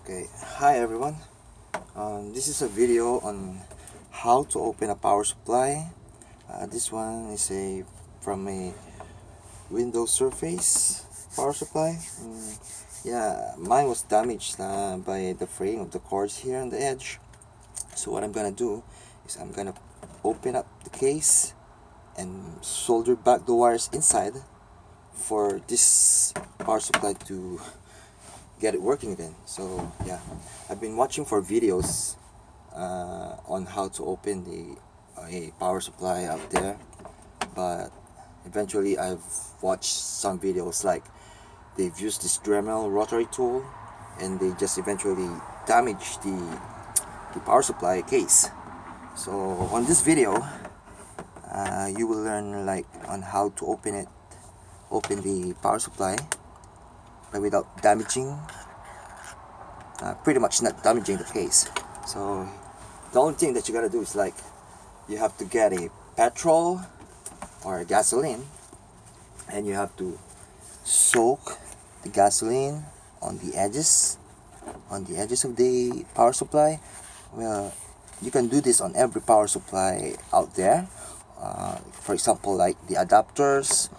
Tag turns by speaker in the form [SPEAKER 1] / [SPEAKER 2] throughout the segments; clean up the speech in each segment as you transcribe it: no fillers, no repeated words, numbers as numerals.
[SPEAKER 1] Okay, hi everyone. This is a video on how to open a power supply. This one is from a Windows Surface power supply. Yeah, mine was damaged by the fraying of the cords here on the edge. So what I'm gonna do is I'm gonna open up the case and solder back the wires inside for this power supply to get it working again. So yeah, I've been watching for videos on how to open a power supply out there, but eventually I've watched some videos like they've used this Dremel rotary tool and they just eventually damage the power supply case. So on this video you will learn like on how to open the power supply but without damaging, pretty much not damaging the case. So the only thing that you gotta do is like you have to get a petrol or gasoline and you have to soak the gasoline on the edges of the power supply. Well, you can do this on every power supply out there. For example, like the adapters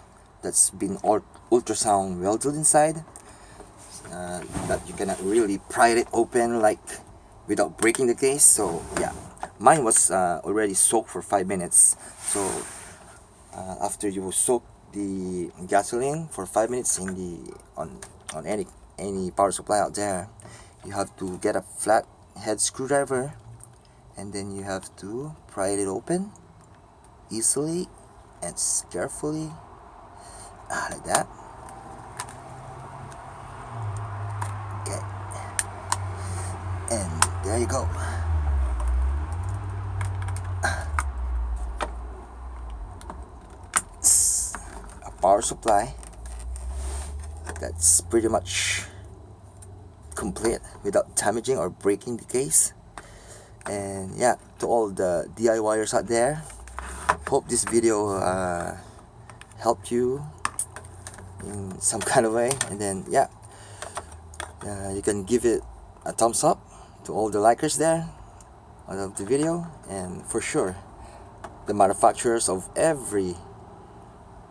[SPEAKER 1] that's been ultrasound welded inside, that you cannot really pry it open like without breaking the case. So yeah, mine was already soaked for 5 minutes. So after you soak the gasoline for 5 minutes on any power supply out there, you have to get a flat head screwdriver and then you have to pry it open easily and carefully, like that. Okay, and there you go. A power supply that's pretty much complete without damaging or breaking the case. And yeah, to all the DIYers out there, hope this video helped you in some kind of way. And then yeah, you can give it a thumbs up to all the likers there of the video, and for sure the manufacturers of every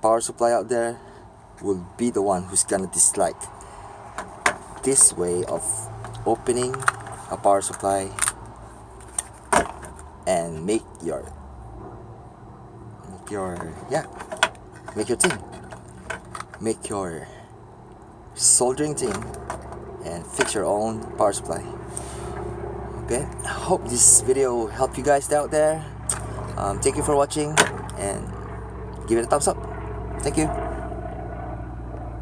[SPEAKER 1] power supply out there will be the one who's gonna dislike this way of opening a power supply and make your soldering thing and fix your own power supply. Okay, hope this video helped you guys out there. Thank you for watching and give it a thumbs up. Thank you.